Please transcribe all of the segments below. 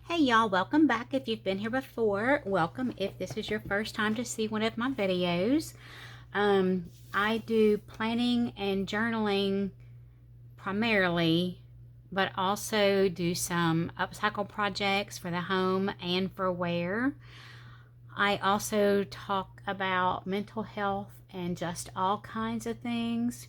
Hey y'all, welcome back. If you've been here before, welcome. If this is your first time to see one of my videos, I do planning and journaling primarily, but also do some upcycle projects for the home and for wear. I also talk about mental health and just all kinds of things.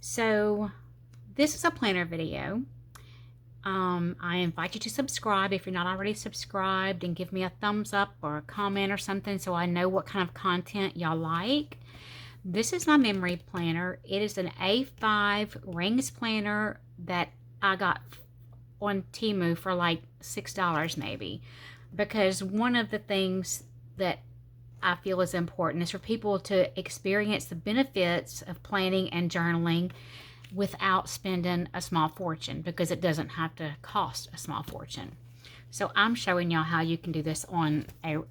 So this is a planner video. I invite you to subscribe if you're not already subscribed, and give me a thumbs up or a comment or something so I know what kind of content y'all like. This is my memory planner. It is an A5 rings planner that I got on Temu for like $6 maybe, because one of the things that I feel is important is for people to experience the benefits of planning and journaling without spending a small fortune, because it doesn't have to cost a small fortune. So I'm showing y'all how you can do this on a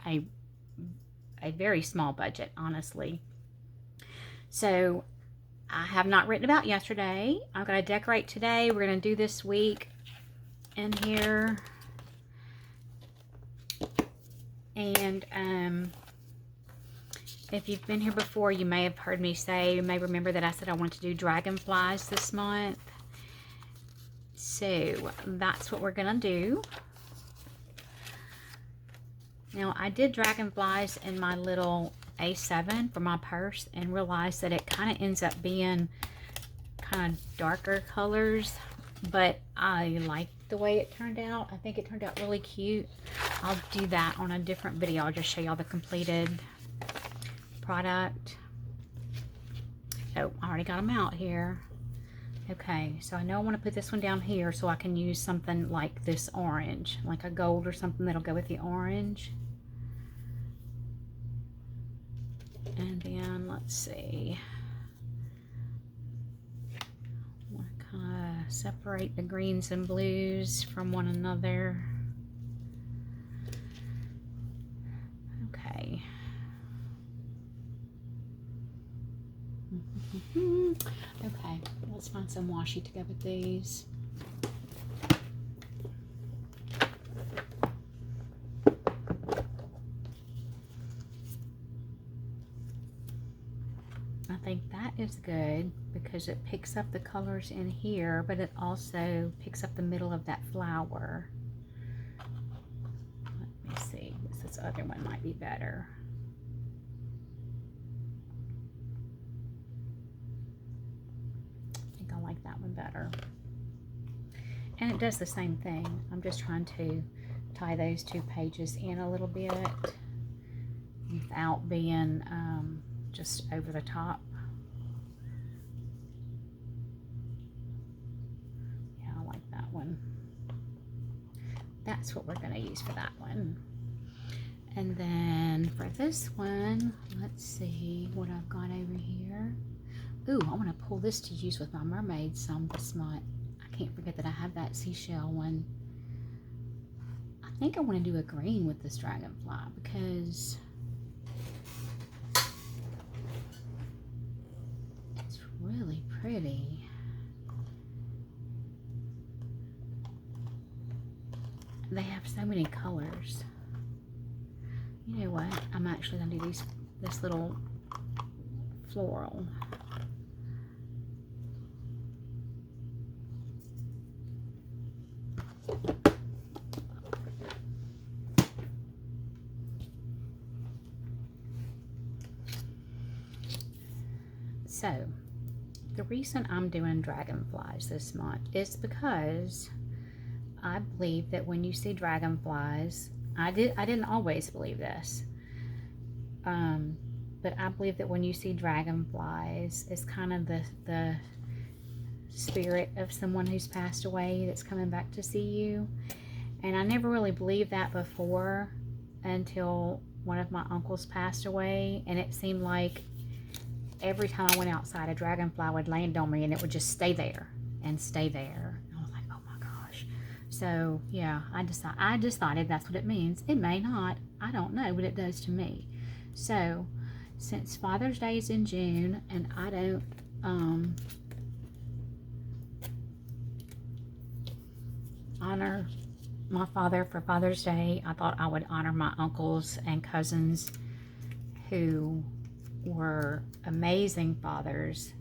very small budget, honestly. So I have not written about yesterday. I'm going to decorate today. We're going to do this week in here. And if you've been here before, you may have heard me say, you may remember that I said I want to do dragonflies this month. So that's what we're going to do. Now, I did dragonflies in my little A7 for my purse and realized that it kind of ends up being kind of darker colors, but I like the way it turned out. I think it turned out really cute. I'll do that on a different video. I'll just show y'all the completed product. Oh, I already got them out here. Okay, so I know I want to put this one down here so I can use something like this orange, like a gold or something that'll go with the orange. And then let's see, I want to kind of separate the greens and blues from one another. Okay. Okay, let's find some washi to go with these. I think that is good because it picks up the colors in here, but it also picks up the middle of that flower. Let me see, this other one might be better. I think I like that one better. And it does the same thing. I'm just trying to tie those two pages in a little bit without being just over the top. Yeah, I like that one. That's what we're going to use for that one. And then for this one, let's see what I've got over here. Ooh, I want to pull this to use with my mermaid some this month. I can't forget that I have that seashell one. I think I want to do a green with this dragonfly because it's really pretty. They have so many colors. You know what? I'm actually going to do this little floral. So, the reason I'm doing dragonflies this month is because I believe that when you see dragonflies, I didn't always believe this, but I believe that when you see dragonflies, it's kind of the spirit of someone who's passed away that's coming back to see you. And I never really believed that before until one of my uncles passed away, and it seemed like every time I went outside, a dragonfly would land on me and it would just stay there and stay there. And I was like, oh my gosh. So yeah, I decided that's what it means. It may not, I don't know, but it does to me. So since Father's Day is in June and I don't honor my father for Father's Day. I thought I would honor my uncles and cousins who were amazing fathers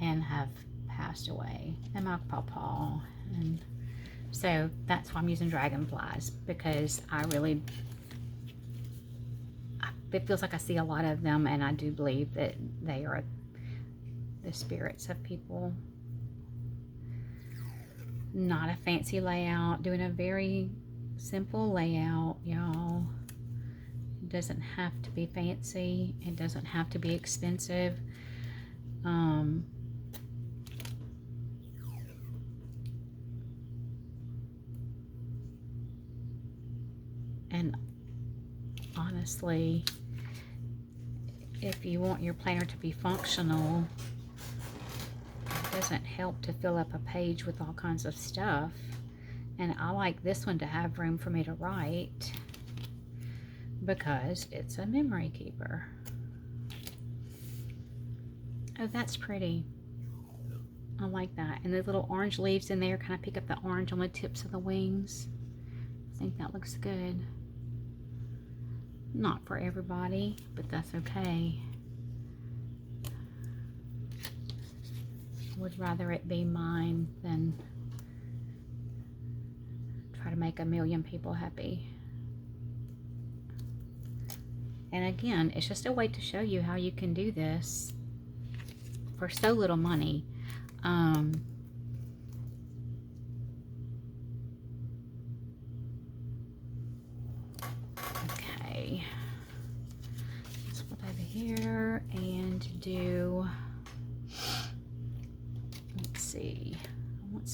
and have passed away, and my papa. And so that's why I'm using dragonflies, because it feels like I see a lot of them, and I do believe that they are the spirits of people. Not a fancy layout, doing a very simple layout, y'all. It doesn't have to be fancy, it doesn't have to be expensive. And honestly, if you want your planner to be functional, it doesn't help to fill up a page with all kinds of stuff. And I like this one to have room for me to write because it's a memory keeper. Oh, that's pretty. I like that. And the little orange leaves in there kind of pick up the orange on the tips of the wings. I think that looks good. Not for everybody, but that's okay. Would rather it be mine than try to make a million people happy. And again, it's just a way to show you how you can do this for so little money. Okay, let's flip over here and do, let's see,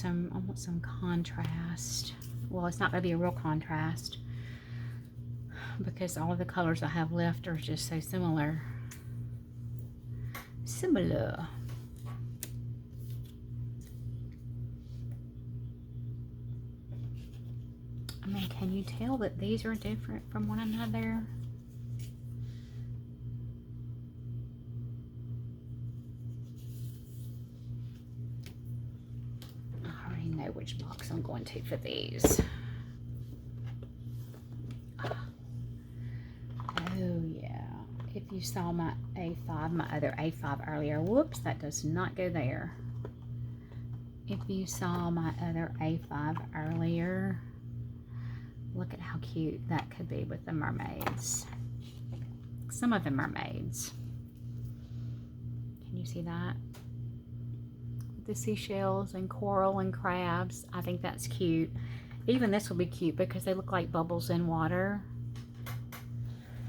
I want some contrast. Well, it's not going to be a real contrast because all of the colors I have left are just so similar. I mean, can you tell that these are different from one another? I already know which box I'm going to for these. Oh yeah, if you saw my A5, my other A5 earlier, whoops, that does not go there. If you saw my other A5 earlier, look at how cute that could be with the mermaids. Some of the mermaids. Can you see that? The seashells and coral and crabs. I think that's cute. Even this will be cute because they look like bubbles in water.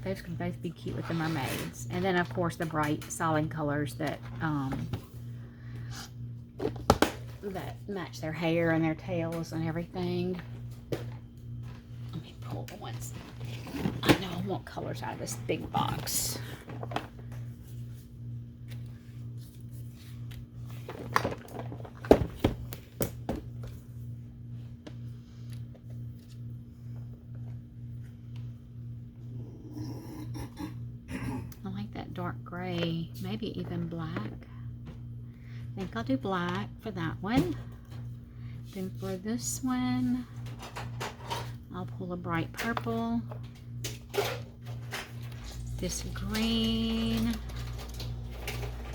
Those can both be cute with the mermaids. And then, of course, the bright, solid colors that that match their hair and their tails and everything. Let me pull the ones. I know I want colors out of this big box. I like that dark gray, maybe even black. I think I'll do black for that one. Then for this one, I'll pull a bright purple. This green.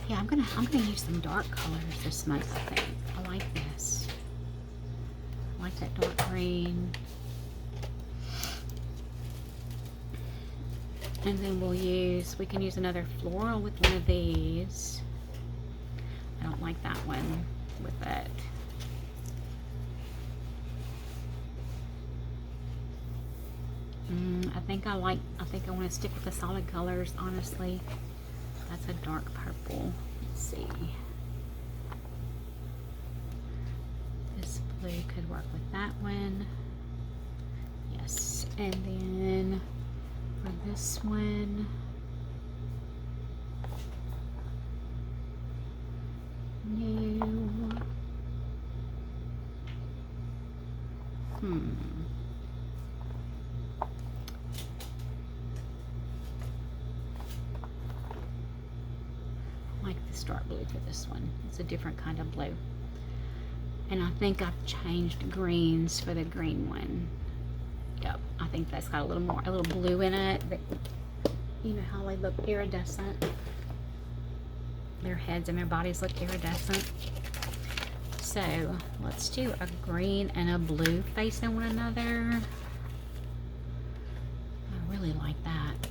Yeah, I'm gonna use some dark colors this month, I think. I like this. I like that dark green. And then we can use another floral with one of these. I don't like that one with that. I think I want to stick with the solid colors, honestly. That's a dark purple. Let's see. This blue could work with that one. Yes. And then for this one, no. I like this dark blue for this one. It's a different kind of blue. And I think I've changed greens for the green one. Yep, I think that's got a little blue in it. But you know how they look iridescent. Their heads and their bodies look iridescent. So let's do a green and a blue facing one another. I really like that.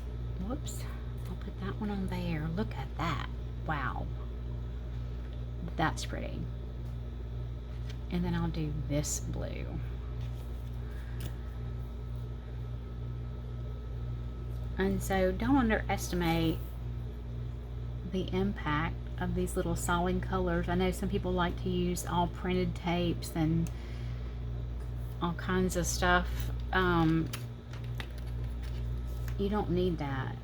Whoops, I'll put that one on there. Look at that. Wow. That's pretty. And then I'll do this blue. And so don't underestimate the impact of these little solid colors. I know some people like to use all printed tapes and all kinds of stuff. You don't need that.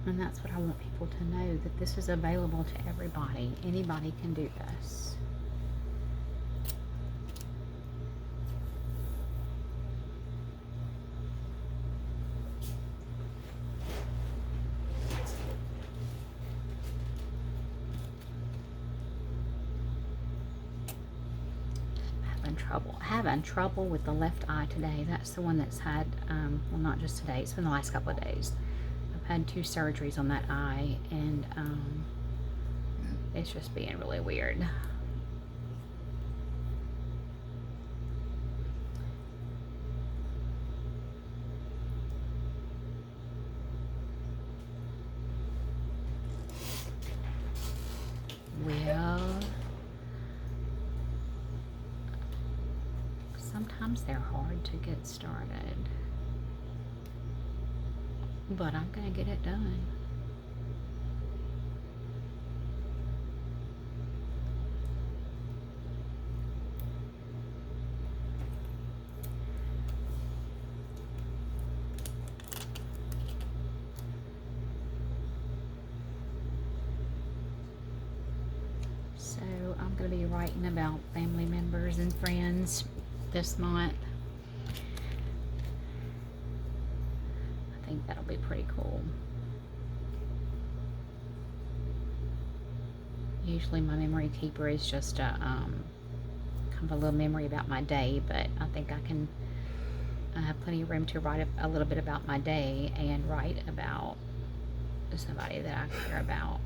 And that's what I want people to know, that this is available to everybody. Anybody can do this. Having trouble with the left eye today. That's the one that's had, well, not just today, it's been the last couple of days. I've had 2 surgeries on that eye, and it's just being really weird. Well, sometimes they're hard to get started, but I'm gonna get it done. So I'm gonna be writing about family members and friends this month. I think that'll be pretty cool. Usually my memory keeper is just a kind of a little memory about my day, but I think I can have plenty of room to write a little bit about my day and write about somebody that I care about.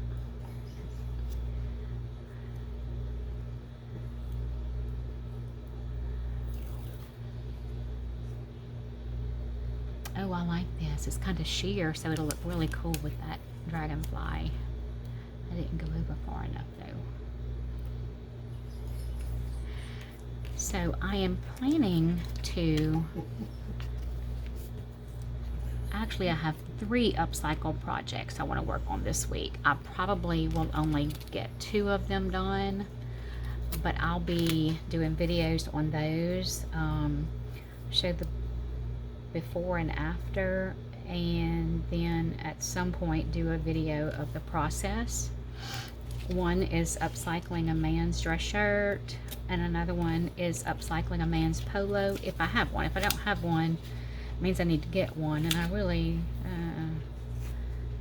Oh, I like this. It's kind of sheer, so it'll look really cool with that dragonfly. I didn't go over far enough, though. So I am planning to... Actually, I have 3 upcycle projects I want to work on this week. I probably will only get 2 of them done, but I'll be doing videos on those. Show the before and after, and then at some point do a video of the process. One is upcycling a man's dress shirt, and another one is upcycling a man's polo, if I have one. If I don't have one, it means I need to get one, and I really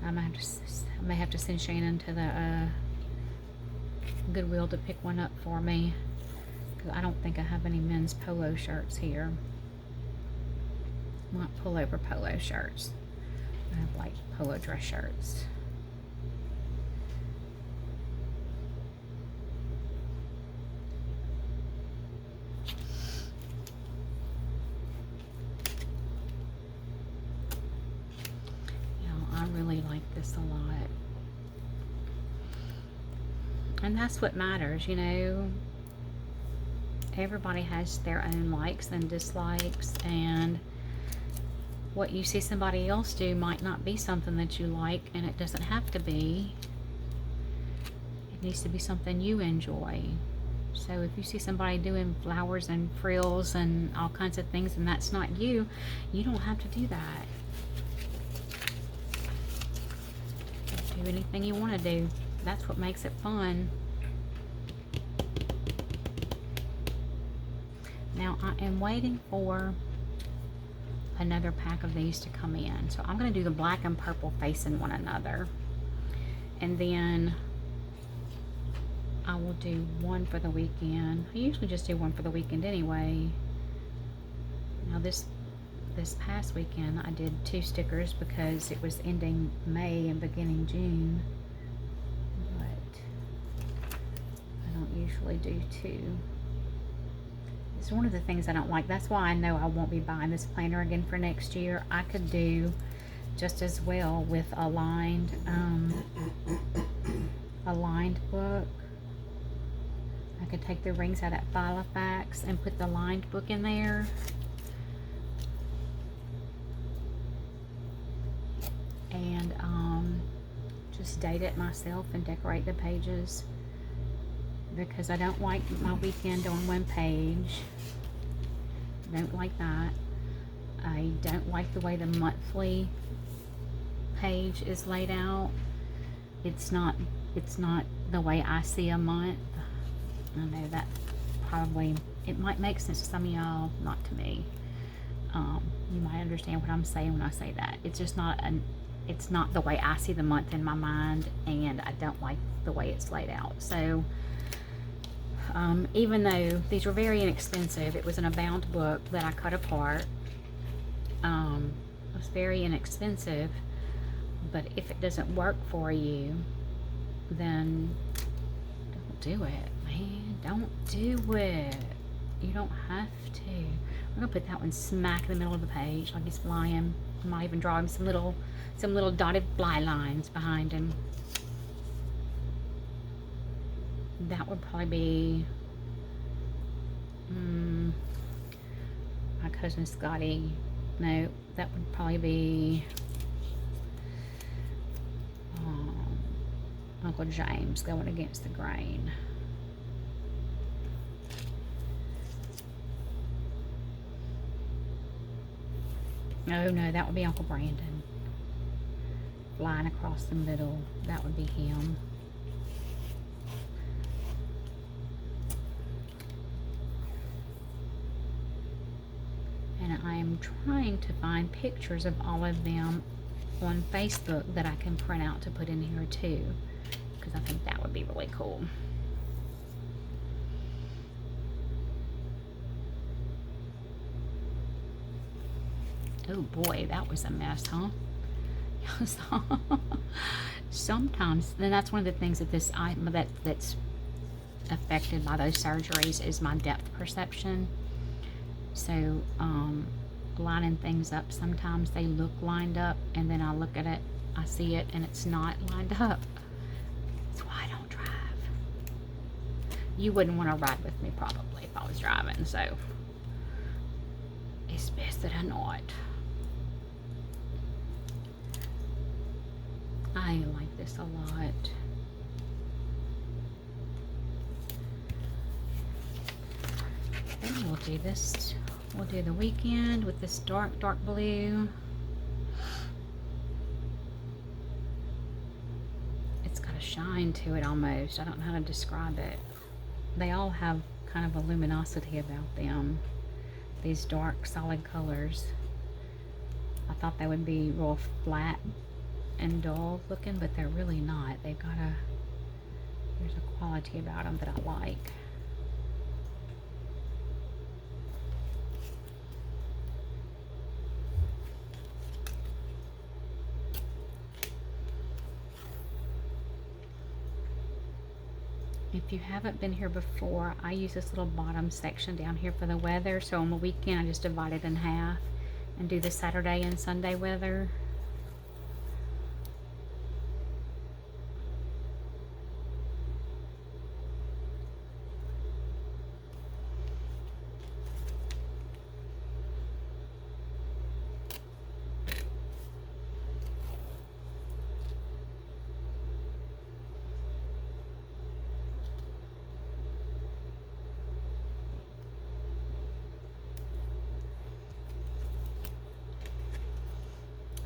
I may have to send Shannon to the Goodwill to pick one up for me, because I don't think I have any men's polo shirts here. Not pullover polo shirts. I have like polo dress shirts. You know, I really like this a lot. And that's what matters, you know. Everybody has their own likes and dislikes, and what you see somebody else do might not be something that you like, and it doesn't have to be. It needs to be something you enjoy. So if you see somebody doing flowers and frills and all kinds of things, and that's not you, you don't have to do that. Do anything you want to do. That's what makes it fun. Now I am waiting for another pack of these to come in. So I'm going to do the black and purple facing one another. And then I will do one for the weekend. I usually just do one for the weekend anyway. Now this past weekend I did 2 stickers because it was ending May and beginning June. But I don't usually do 2. It's one of the things I don't like. That's why I know I won't be buying this planner again for next year. I could do just as well with a lined book. I could take the rings out of Filofax and put the lined book in there. And just date it myself and decorate the pages, because I don't like my weekend on one page. Don't like that. I don't like the way the monthly page is laid out. It's not the way I see a month. I know that probably, it might make sense to some of y'all, not to me. You might understand what I'm saying when I say that. It's just not it's not the way I see the month in my mind, and I don't like the way it's laid out. So even though these were very inexpensive, it was in a bound book that I cut apart. It was very inexpensive, but if it doesn't work for you, then don't do it, man. Don't do it. You don't have to. I'm gonna put that one smack in the middle of the page like he's flying. I might even draw him some little dotted fly lines behind him. That would probably be my cousin Scotty. No, that would probably be Uncle James going against the grain. Oh no, that would be Uncle Brandon. Flying across the middle, that would be him. And I am trying to find pictures of all of them on Facebook that I can print out to put in here too, because I think that would be really cool. Oh boy, that was a mess, huh? Sometimes, and that's one of the things that that's affected by those surgeries is my depth perception. So lining things up, sometimes they look lined up, and then I look at it, I see it, and it's not lined up. That's why I don't drive. You wouldn't want to ride with me probably if I was driving, so it's best that I not. I like this a lot. Then we'll do this. We'll do the weekend with this dark blue. It's got a shine to it almost. I don't know how to describe it. They all have kind of a luminosity about them. These dark solid colors. I thought they would be real flat and dull looking, but they're really not. They've got there's a quality about them that I like. If you haven't been here before, I use this little bottom section down here for the weather. So on the weekend I just divide it in half and do the Saturday and Sunday weather.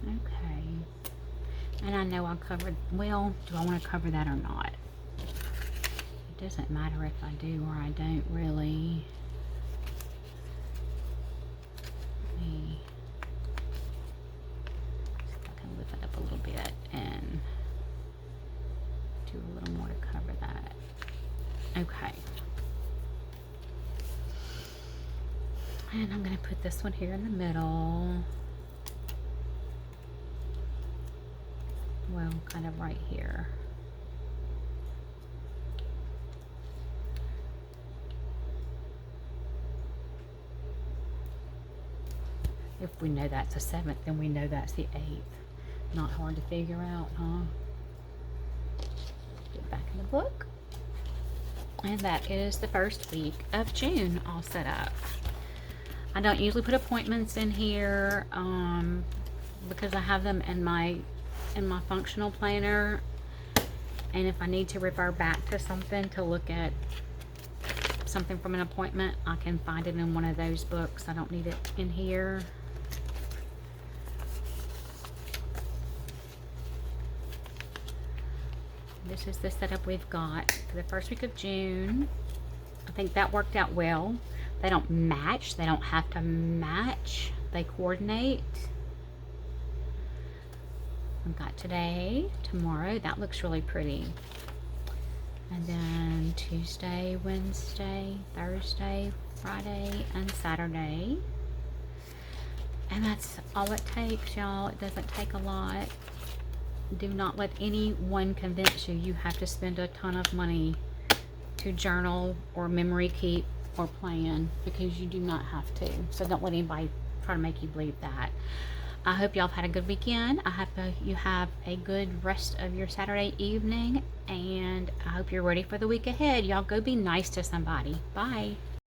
Okay, and I know I covered, well, do I want to cover that or not? It doesn't matter if I do or I don't really. Okay. And I'm going to put this one here in the middle. Well, kind of right here. If we know that's the 7th, then we know that's the 8th. Not hard to figure out, huh? Get back in the book. And that is the first week of June all set up. I don't usually put appointments in here because I have them in my functional planner, and if I need to refer back to something to look at something from an appointment, I can find it in one of those books. I don't need it in here. This is the setup we've got for the first week of June. I think that worked out well. They don't match. They don't have to match. They coordinate. We've got today, tomorrow. That looks really pretty. And then Tuesday, Wednesday, Thursday, Friday, and Saturday. And that's all it takes, y'all. It doesn't take a lot. Do not let anyone convince you you have to spend a ton of money to journal or memory keep or plan, because you do not have to. So don't let anybody try to make you believe that. I hope y'all have had a good weekend. I hope you have a good rest of your Saturday evening, and I hope you're ready for the week ahead. Y'all go be nice to somebody. Bye.